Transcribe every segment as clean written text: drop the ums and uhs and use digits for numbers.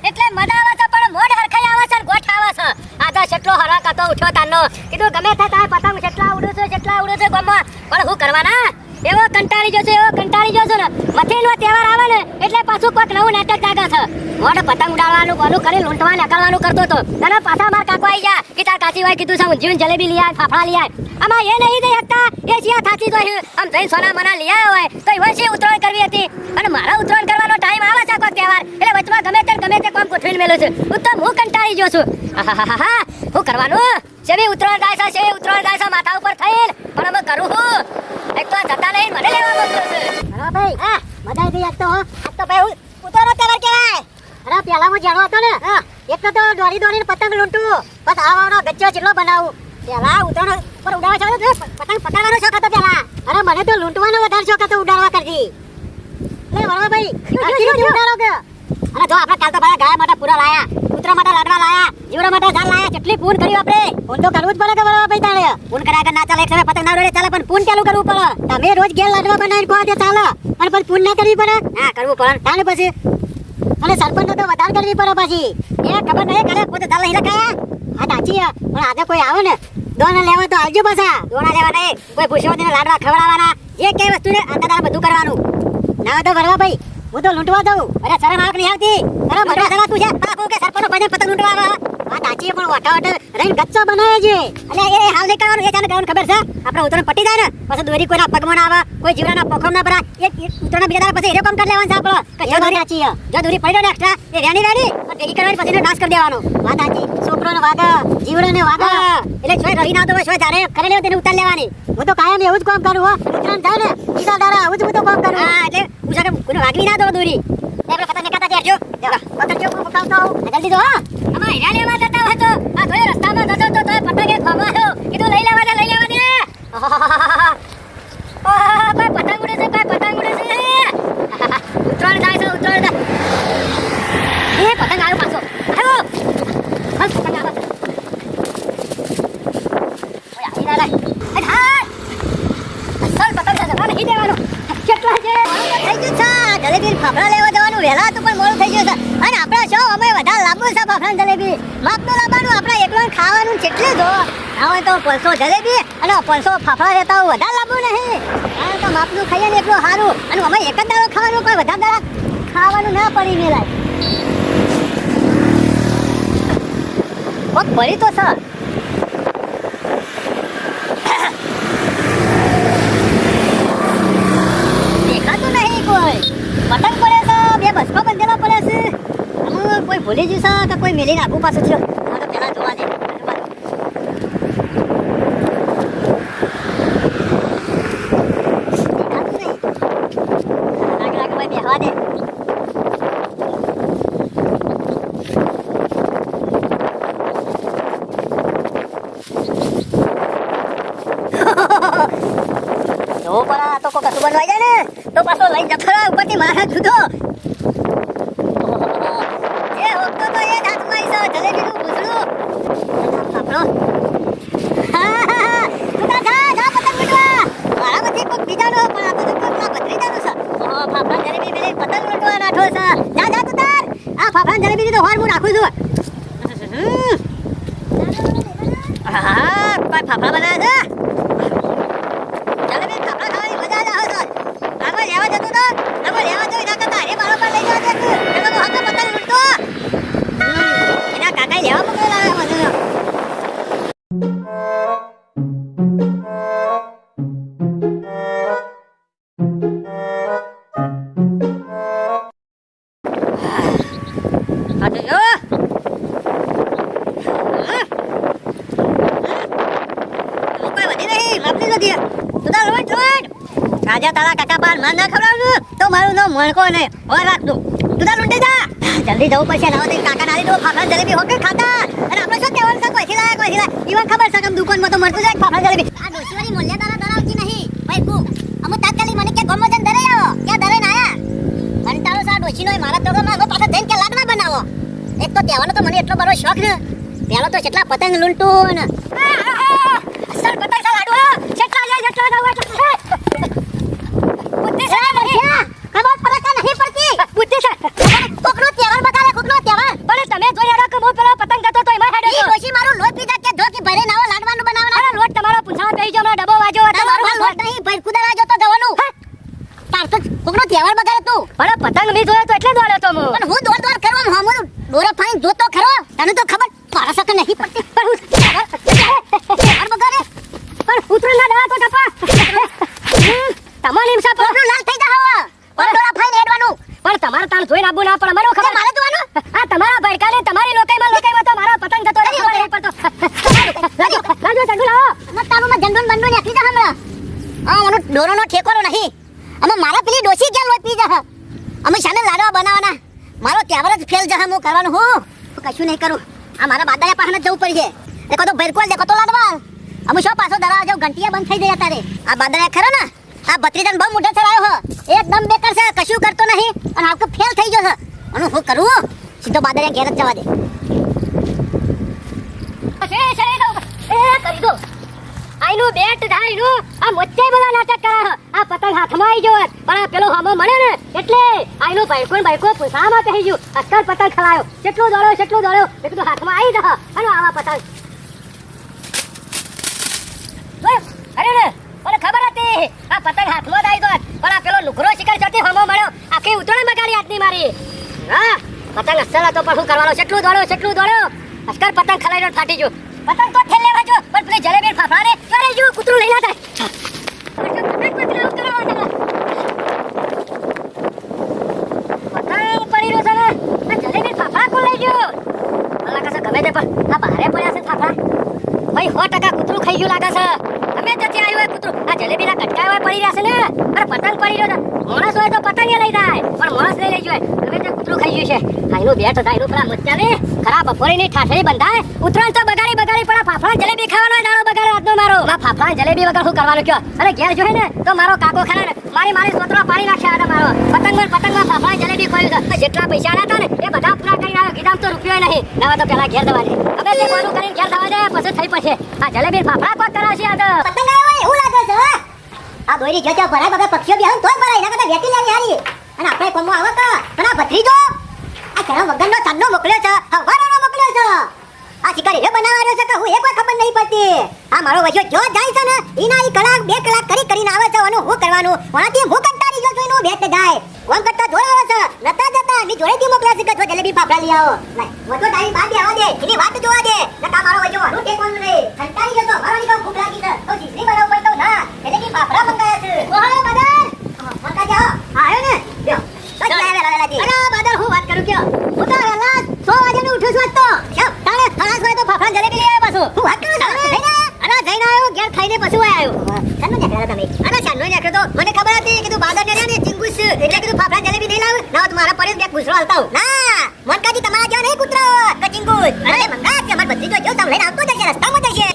એટલે મજા આવે છે પણ મોડ હરખાઈ આવે છે ગોઠ આવે છે આ તો કેટલો હરાક હતો ઉઠ્યો તાનો કીધું ગમે થાય પતંગ જેટલા ઉડે છે ગમમાં પણ હું કરવાના એવો કંટાળી જશો ને મથેનો તહેવાર આવે ને એટલે પાછું કોઈક નવું નાટક જાગે છે મોઢ પતંગ ઉડાડવાનું બોલું કરી લૂંટવા નીકળવાનું કરતો તો તને પાછા માર કાકો આવી ગયા કે તાર કાચી વાય કીધું છે ઊંધિયું જલેબી લઈ આય ફાફડા લઈ આય આમાં એ નહીં દઈ શકતા એ જ્યાં થાચી તો આમ જઈને સોના મના લઈ આવ્યો હોય તો એ વર્ષે ઉત્તરાયણ કરવી હતી અને મારા ઉત્તરાયણ કરવાનો ટાઈમ આવે છે કોઈ તહેવાર એટલે વચમાં ગમે તે કામ ગોઠવીને મેલું છે ઉત્તમ હું કંટાળી ગયો છું આહાહાહા હું કરવાનું સેવી ઉત્તરાયણ જાય છે માથા ઉપર થઈને પણ અમે કરું હું એક તો જતા નહીં મને લેવા મોકલ્યો છે અરે ભાઈ હા મજા આવી આજ તો ભાઈ ઉતરો તહેવાર કહેવાય. અરે પેલા હું જાણો હતો ને એક તો દોડીને પતંગ લૂંટું બસ આવાનો ગચ્ચો ચીલો બનાવું પેલા ઉતરણ પર ઉડાવવા ચાલો પતંગ પટાડવાનો શોખ હતો પેલા. અરે મને તો લૂંટવાનો વધારે શોખ હતો ઉડાડવા કરતી. લે વરવા ભાઈ ઉડાડો કે અરે જો આપણે કાલ તો ભાઈ ગાય માટે પૂરા લાયા કૂતરા માટે લાડવા લાયા જીવડા માટે ઝાડ લાયા કેટલી પૂન કર્યું આપણે પૂન તો કરવું જ પડે કે વરવા ભાઈ તાણે પૂન કર્યા કે ના ચાલે એક સમય પતંગ ના ઉડે ચાલે પણ પૂન ચાલુ કરવું પડે. તમે રોજ ઘેર લાડવા બનાવીને ખવા દે ચાલે અને પછી પૂન ના કરવી પડે. હા કરવું પડે તાણે પછી અને સરપંચ તો વધારે કરવી પડે પછી એ ખબર નહીં કરે પોતે ધાલ નહીં લખાયા આ સાચી પણ આજે કોઈ આવે ને દોણા લેવા તો આવજો પાછા. દોણા લેવા નહીં કોઈ પૂછ્યો તેને લાડવા ખવડાવવાના જે કઈ વસ્તુ ને આતા બધું કરવાનું ના તો વરવા ભાઈ હું તો લૂંટવા દઉં. અરે શરમ આવક નહીં આવતી અરે મરવા જવા તું છે પાકો કે સરપંચ ભાઈને પતંગ લૂંટવા આવે આ સાચી પણ વટાવટ રહીને ગચ્ચો બનાવે છે એટલે એ હાલ નહીં કરવાનું એ ચાને કરવાનું ખબર છે આપણે ઉતરણ પટી જાય ને પછી દોરી કોઈના પગમાં ના આવે કોઈ જીવડાના પોખમ ના ભરાય એ ઉતરણ બીજા પછી એરો કામ કરી લેવાનું છે આપણે કે જો દોરી સાચી જો દોરી પડી ને એક્સ્ટ્રા એ રેડી પણ ભેગી કરવાની પછી નાશ કરી દેવાનો. વાત સાચી છોકરોને વાગે જીવડાને વાગે એટલે છોય રહી ના તો છોય જારે કરી લેવો તેને ઉતાર લેવાની. હું તો કાયમ એવું જ કામ કરું હો ઉતરણ જાય ને બીજા દાડા આવું જ હું તો કામ કરું. હા એટલે પૂછા કે કોઈને વાગવી ના દો દોરી આપણે પતંગ નીકળતા દેજો પતંગ જો મુકાવતો જલ્દી જો હા આમાં હીરા લેવા જતા હોય તો આ થોડે રસ્તામાં જતો તો તોય પતંગે ખમાયો કીધું લઈ લેવા દે કોઈ પતંગ ઉડે છે ઉત્તરાયણ જાય એ પતંગ આવ્યો પાછો આવ્યો બસ પતંગ આવ્યો ઓય આવી ના અસલ પતંગ છે જવા નહીં દેવાનો કેટલા છે થઈ ગયું છે જલેબી ફાફડા લેવા જવાનું વહેલા હતું પણ મોડું થઈ ગયું છે અને આપણે શું અમે વધારે લાંબુ છે ફાફડા જલેબી માપનું લાવવાનું આપણે એકલું ખાવાનું કેટલે જો આવે તો 500 જલેબી અને 500 ફાફડા લેતા હું વધારે લાંબુ નહીં કારણ તો માપનું ખાઈએ ને એટલું સારું અને અમે એક જ દાડો ખાવાનું કોઈ વધારે દાડા ખાવાનું ના પડી મેલાય પગ ભરી તો સર દેખાતું નહીં કોઈ પતંગ પડે છે બે બસકો બંધેલા પડે છે આમાં કોઈ ભૂલી જશે કે કોઈ મેલીને આગું પાછું છે તો પેલા જોવા દે બેહવા દે જો પરા તો કોઈ કશું બનવાઈ જાય ને તો પાછો લઈ જતો ઉપરથી મારા જુદો એ હોતો તો એ હાથમાં છે જલેબીનું ભૂસડું આપણો તું જા પતંગ લૂંટવા મારામાંથી કોઈ બીજાનો પણ આ તો પેલા ભત્રીજાનો છે ફાફડા જલેબી મેલે પતંગ લૂંટવા નાઠો છે જા તું તાર આ ફાફડા જલેબીની તો હોર હું રાખું છું હા કોઈ ફાફડા બનાવ્યા છે જલેબી ફાફડા ખાવાની મજા જ આવે છે આગળ લેવા જતો તો આગળ લેવા જતો એના કરતા અરે બરોબર લઈ જવા જતું એનો તો હાથે પતંગ લૂંટતો એના કાકાએ લેવા મોકલેલા આવે મને રાજા તારા કાકા બાર માર ના ખવડાવનું તો મારું નામ મણકો ને ઓર રાખતું તું તાર લૂંટી જા જલ્દી જવું પડશે ના તો કાકા નાલી તો ફાફડા જલેબી હોકે ખાતા અને આપણે શું કહેવાનું છે કોઈથી લાય ઈવન ખબર છે કે દુકાનમાં તો મળતું જાય ફાફડા જલેબી આ દોશીવાળી મોલ્યા તારા ધરાવતી નહીં ભાઈ કુ અમુ તાત્કાલિક મને કે ગમો જન ધરે આવો ક્યાં ધરે ના આયા અને તારો સા ડોશીનો મારા તો માં પાછા જઈને કે લાડવા બનાવો એક તો તહેવારનો તો મને એટલો બરો શોખ ને પેલો તો કેટલા પતંગ લૂંટું ને અસલ પતંગ સા લાડવા જેટલા જાય જેટલા જાવ એટલા બુદ્ધિ છે નહીં ખબર પડે કે નહીં પડતી બુદ્ધિ છે કોકનો તહેવાર બતાવે કોકનો તહેવાર તો હું પણ હું દોડ દોડ કરવા હામું ડોરો ફાઈન જોતો ખરો તને તો ખબર મારા સક નહીં પડતી પણ હું યાર બગાડે પણ ઉતરો ના દવા તો ટપા તમારી હિંસા પર લાલ થઈ જા હવે પણ ડોરો ફાઈન હેડવાનું પણ તમારે તાણ જોઈ રાખવું ના પડે મને ખબર મારે જોવાનું આ તમારા ભડકાને તમારી લોકાઈમાં તો મારા પતંગ જતો રહે પર તો લાજો ચંદુ લાવો ન તાલુમાં જંડોન બંડો નાખી જા હમણાં આ ઓનો ડોરોનો ઠેકોરો નહીં અમે મારા પેલી ડોસી ક્યાં લોટ પી જા અમે શાને લાડવા બનાવવાના મારો તહેવાર જ ફેલ જા હું કરવાનું હું કશું નહીં કરું આ મારા બાદાયા પાસે જવું પડશે દેખો તો ભરકોલ દેખો તો લાડવા અમે શું પાછો દરા જાવ ઘંટિયા બંધ થઈ ગયા તારે આ બાદાયા ખરો ને આ ભત્રીજાને બહુ મોઢે ચડાયો હ એકદમ બેકાર છે કશું કરતો નહીં અને હાલ તો ફેલ થઈ ગયો છે અને હું કરું સીધો બાદાયા ઘેર જ જવા દે એ કરી દો આઈનું બેટ ધાઈનું આ મોચે બધા નાટક કરે આ પતંગ હાથમાં આવી ગયો પણ આ પેલો હામો મળે ને એટલે આઈનું બાઈકો પૂછામાં કહી ગયું અસ્કર પતંગ ખલાયો કેટલું દોડ્યો મેં કીધું હાથમાં આવી જા અને આવા પતંગ અરે ને મને ખબર હતી આ પતંગ હાથમાં જ આવી ગયો પણ આ પેલો લુખરો શિકાર ચડતી હામો મળ્યો આખી ઉતરણ મગાડી હાથની મારી હા પતંગ અસલ હતો પણ શું કરવાનો કેટલું દોડ્યો અસ્કર પતંગ ખલાઈનો ફાટી ગયો પતંગ તો ઠેલે વાજો પણ પેલી જલેબી ફાફાને કરે જો કૂતરું લઈ ના જાય પતંગ પડી રહ્યો છે ને આ જલેબી ફાફા કોણ લઈ ગયો અલ્લા કસે ગમે તે પણ આ બહારે પડ્યા છે ફાફા ભાઈ 100% કૂતરું ખાઈ ગયું લાગે છે અમે ત્યાંથી આવ્યો હોય કૂતરું આ જલેબીના કટકા હોય પડી રહ્યા છે ને અરે પતંગ પડી રહ્યો છે માણસ હોય તો પતંગ લઈ જાય પણ માણસ લઈ જાય ગમે તે કૂતરું ખાઈ ગયું છે આઈનું બેટ ધાઈનું પેલા મચ્ચા ને ખરા બપોરેની ઠાઠડી બંધાય ઉતરાણ તો બગાડી પણ આ ફાફડા જલેબી ખાવાનો દાડો બગાડે આજનો મારો આ ફાફડા જલેબી વગર શું કરવાનું કયો અને ઘેર જોઈ ને તો મારો કાકો ખરા ને મારી સોતરો પાડી નાખ્યા હતા મારો પતંગમાં ફાફડા જલેબી ખોયું છે જેટલા પૈસા આલ્યા હતા ને એ બધા પૂરા કરી નાખ્યો કીધામ તો રૂપિયો નહીં નવા તો પેલા ઘેર દવા દે હવે તે કોનું કરીને ઘેર દવા દે પછી થઈ પછી આ જલેબી ફાફડા કોક કરાવશે આ તો પતંગ આવ્યો એવું લાગે છે આ દોરી જો ભરાય બધા પક્ષીઓ બેહન તોય ભરાય ના કદા વેટી લેવી હારી અને આપણે કોમો આવો કા પણ આ ભત્રીજો આ ઘણા વગરનો ચાંદનો મોકલ્યો છે હવારોનો મોકલ્યો છે આ શિકારી રે બનાવવાનો છે કે હું એક વાર ખબર નહીં પડતી આ મારો વજો જો જાય છે ને ઈના ઈ કલાક 2 કલાક કરીને આવે છે અને હું કરવાનું ઓનાથી હું કંટાળી ગયો છું એનો બેટ જાય કોમ કરતા જોડે આવે છે નતા જતા ની જોડેથી મોકલ્યા છે કે જો જલેબી ફાફડા લઈ આવો નહીં વજો તારી બાકી આવા દે એની વાત જોવા દે નકા મારો વજો હું ટેકવાનું રે કંટાળી ગયો તો મારો નીકળ ભૂખ લાગી છે તો જીસરી બનાવ પડતો ના જલેબી ફાફડા મંગાયા છે ઓહો બદર મંગા જાઓ આયો ને લ્યો અરે બાદર હું વાત કરું કયો હું તો વેલા 100 વાગે ને ઉઠું છું તો તારે ખલાસ હોય તો ફાફડા જલેબી લઈ આવ્યા પાછો હું વાત કરું છું જઈને આવ્યો ઘેર ખાઈને પછી આવ્યો શાનો નીકળ્યા તમે અરે શાનો નીકળ્યો તો મને ખબર હતી કે તું બાદર ને ને ચિંગુસ એટલે કે તું ફાફડા જલેબી નહીં લાવ ના તમારા પડે બે પૂછરો હાલતા હું ના મનકાજી તમારા જેવા નહીં કૂતરો કે ચિંગુસ અરે મંગા કે અમાર ભત્રીજો જો તમે લઈને આવતો જશે રસ્તામાં જશે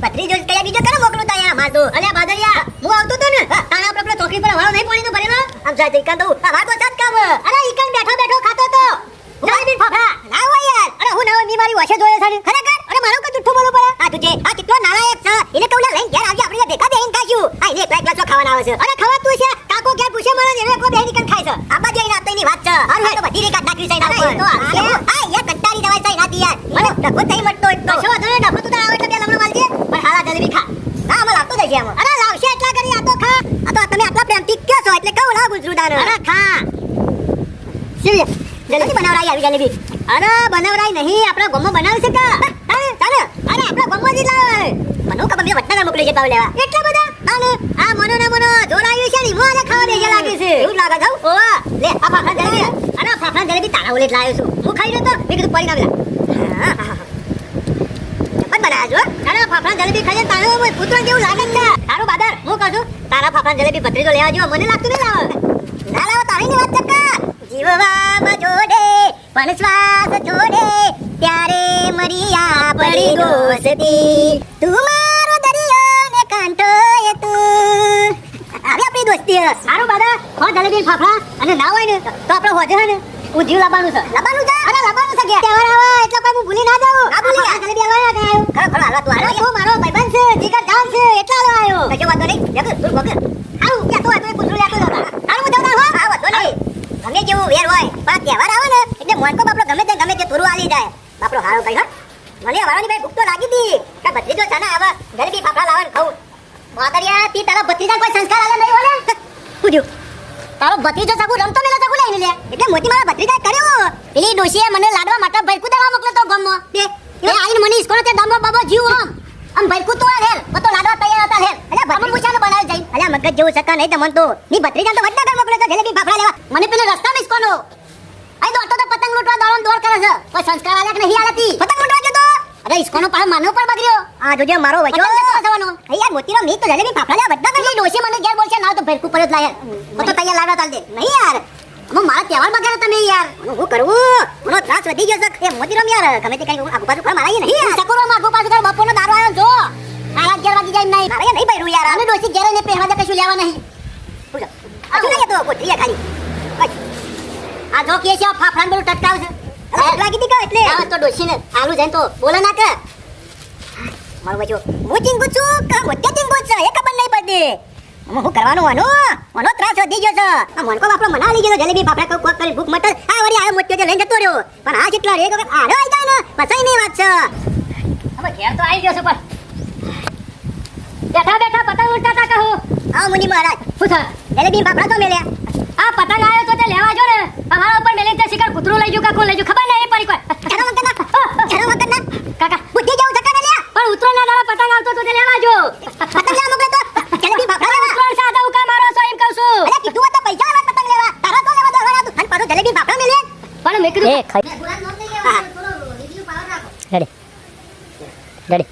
ભત્રીજો કયા બીજો કરે મોકલું તા યાર માર તો અલે બાદરિયા હું આવતો તો ને તાણે આપણે પેલો ચોકડી પર વાળો નહીં પાણી તો ભરેલો આમ જાય ઈકન તો આ તો સાત કામ અરે ઈકન બેઠો ખાતો તો જલેબી ફાફડા ના હોય યાર અરે હું ના હોય મી મારી વાશે જોયે છે ખરેખર અરે મારો કે જુઠ્ઠું બોલવું પડે આ તુજે આ કેટલો નાલાયક છે એને કહું લઈને ઘેર આવજે આપણે ભેગા બેહીને ખાશું આ એને એક ગ્લાસ ખાવાના આવે છે અરે ખવાતું છે કાકો ઘેર પૂછે મને એને એકલો બેહી નીકળ ખાય છે આબા જઈને આ તઈની વાત છે અરે તો બધી રેકા નાખી છે ના તો આ યાર કંટાળી દવાઈ છે નાતી યાર મને ડખો થઈ મટતો તો શું વાંધો નહીં ડખો તું તાર આવે એટલે બે લમણો માલજે પણ હાલા જલેબી ખા ના અમે લાવતો જઈએ આમ અરે લાવશે એટલા કરી આ તો ખા આ તો તમે આટલા પ્રેમથી કહો છો એટલે કહું લાવ ગુજરુદાન અરે ખા સિરિયસ જલેબી બનાવરાઈ આવી જલેબી અરે બનાવરાઈ નહીં આપણા ગોમમાં બનાવી છે કા ચાલે અરે આપણા ગોમમાં જ લાવે મનો કે બમે વટના મોકલી છે પાવ લેવા એટલા બધા ચાલે આ મનો ને મનો જોરાયું છે ની મોને ખાવા બેજા લાગે છે એવું લાગે જાવ ઓ લે આ ફાફડા જલેબી અરે ફાફડા જલેબી તારા ઓલે લાવ્યો છું હું ખાઈ રહ્યો તો મેં કીધું પડી ના પણ બનાવજો અરે ફાફડા જલેબી ખાઈ તારો પુત્ર જેવું લાગે છે તારું બાદર હું કહું છું તારા ફાફડા જલેબી ભત્રીજો લેવા જેવો મને લાગતું નહીં લાવ ના લાવો તારી વાત ચક્કા જીવવા બજોડે પણ શ્વાસ છોડે ત્યારે મરિયા પડી ગોસતી તું મારો દરિયો ને કાંઠો એ તું હવે આપણી દોસ્તી સારું બાદા હો જલેબી ફાફડા અને ના હોય ને તો આપણે હોજે ને હું જીવ લાવવાનું છે અરે લાવવાનું છે કે તહેવાર આવે એટલે કોઈ હું ભૂલી ના જાઉં ના ભૂલી આ જલેબી આવા કે આવ્યો ખરો હાલવા તું આવ્યો તું મારો ભાઈબંધ છે જીગર જાન છે એટલા લો આવ્યો કશો વાંધો નહીં જગ તું ભોગે આવું કે તો આ પૂછું લેતો હતા હારું હું જાઉં હો આ વાંધો નહીં ગમે જેવું વેર હોય પણ તહેવાર આવે ને એટલે મોનકો બાપરો ગમે તે થોડું આલી જાય બાપરો હારો કઈ હા મને વાળાની ભાઈ ભૂખ તો લાગી હતી કે ભત્રીજો છે ને આવા જલેબી ફાફડા લાવવાનું ખાવું બાદરિયા તી તારા ભત્રીજા કોઈ સંસ્કાર આલે નહીં ઓલે પૂછ્યું તારો ભત્રીજો સગુ રમતો મેલો સગુ લઈને લે એટલે મોતી મારા ભત્રીજાએ કર્યો પેલી ડોશીએ મને લાડવા માટે ભરકુ દેવા મોકલ્યો તો ગામમાં બે એ આઈને મને ઇસ્કોનો તે ડામો બાબો જીવ આમ ભરકુ તો આ હેલ તો લાડવા તૈયાર હતા હેલ અલ્યા ભત્રીજો પૂછાને બનાવી જઈ અલ્યા મગજ જેવું સકા નહીં તમન તો ની ભત્રીજા તો વડનગર મોકલ્યો તો જલેબી ફાફડા લેવા મને પેલો રસ્તામાં ઇસ્કોનો આઈ દોડતો તો પતંગ લૂંટવા દોડમ દોડ કરે છે કોઈ સંસ્કાર આલ્યા કે નહીં આલતી પતંગ લૂંટવા જતો અરે ઇસ્કોનો પાછો માનવ પર બગડ્યો આ જોજે મારો વચો થવાનો એ યાર મોતીનો મી તો જલેબી ફાફડા લેવા વડનગર ની ડોશી મને ઘેર બોલશે ના તો ભરકુ પર જ લાય તો તૈયાર લાડવા તાલ દે નહીં યાર હું મારા તહેવાર બગાડે તમે યાર હું કરવું મને ત્રાસ વધી ગયો છે એ મોતીરામ યાર ગમે તે કઈ આગુ પાછું કર મારાય નહીં યાર સકુરો માં આગુ પાછું કર બપોરનો દારો આવ્યો જો સારા 11 વાગી જાય નહીં મારે નહીં બૈરું યાર અમે ડોસી ઘેરે ને પહેરવા દે કશું લેવા નહીં પૂછો આ શું નહીં તો પોતરીયા ખાલી આ જો કે છે ફાફડાન બોલું ટટકાવ છે અરે લાગી દીકો એટલે આ તો ડોસીને આલુ જઈને તો બોલે ના કે મારો બચ્ચો હું ચિંગુ છું કે મોતે ચિંગુ છે એ ખબર નહીં પડતી હું કરવાનું મનો ત્રાસ વધી ગયો છે આ મનકો બાપડો મના લઈ ગયો જલેબી ફાફડા કોક કરી ભૂખ મટલ આ વળી આ મોટો જે લઈને જતો રહ્યો પણ આ જેટલા રે વખત આડો આવી જાય ને પછી નહીં વાત છે હવે ઘેર તો આવી ગયો છે પણ બેઠા બેઠા પતંગ ઉડતા તા કહું આ મુનિ મહારાજ શું થા જલેબી ફાફડા તો મેલ્યા આ પતંગ આવ્યો તો તે લેવા જો ને અમારા ઉપર મેલે તે શિકાર કૂતરું લઈ ગયું કાકો લઈ ગયું ખબર નહીં પડી કોઈ ચાલો વખત ના કાકા બુદ્ધિ જેવું સકા ને લ્યા પણ ઉતરોના દાડા પતંગ આવતો તો તે લેવા જો પતંગ લેવા મોકલે તો જલેબી ફાફડા લેવા ઉતરોણ સાદા ઉકા મારો છો એમ કહું છું અરે કીધું હતા પૈસા આલા પતંગ લેવા તારા તો લેવા દોડવા તું અને પાછો જલેબી ફાફડા મેલે પણ મેં કીધું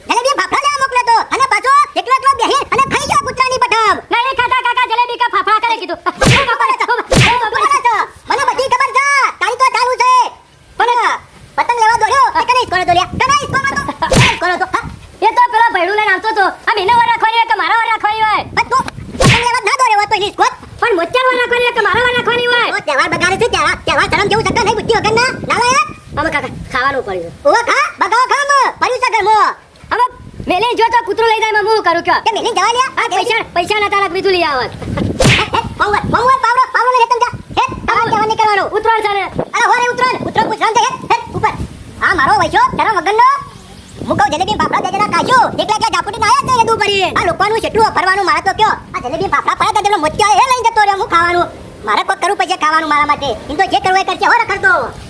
જલેબી ફાફડા લેવા મોકલે તો અને પાછો એકલો એકલો બેહી અને ખાઈ જા કૂતરાની પઠામ નહીં ખાતા કાકા જલેબી કા ફાફડા કરે કીધું મને બધી ખબર છે તારી તો ચાલુ છે પણ પતંગ લેવા દોડ્યો કે કને ઇસ્કોનો દોડ્યા કને ઇસ્કોનો તો હા એ તો પેલા ભૈડું લઈને આવતો તો આ મેને વાર રાખવાની હોય કે મારા વાર રાખવાની હોય પણ તું પતંગ લેવા ના દોડ્યો તો ઇસ્કોન પણ મોચ્ચાર વાર રાખવાની હોય કે મારા વાર રાખવાની હોય ઓ તહેવાર બગાડે છે તહેવાર શરમ જેવું સક્કા નહીં બુદ્ધિ વગર ના ના લાય અમે કાકા ખાવાનું પડ્યું ઓ ખા બગાવ ખામ પડ્યું છે ઘરમો હવે મેલે જો તો કૂતરું લઈ જાય હું કરું કે કે મેલી જવા લ્યા આ પૈસા ના તારા બીજું લઈ આવત મમવર પાવડો લે તમ જા હે તારા જવા નીકળવાનું ઉતરોણ છે ને અરે હોરે ઉતરણ પૂછરામ છે હે ઉપર આ મારો વૈશો તારા વગરનો મુકો જલેબી ફાફડા દેજેના કાજો એકલા જાપુટી ના આયા તે દુ પડી આ લોકોનું કેટલું ફરવાનું મારે તો કયો આ જલેબી ફાફડા પડ્યા તેનો મોતિયા હે લઈને જતો રે હું ખાવાનું મારે કોઈ કરવું પછી ખાવાનું મારા માટે ઇન તો જે કરવું એ કરશે હો રખડતો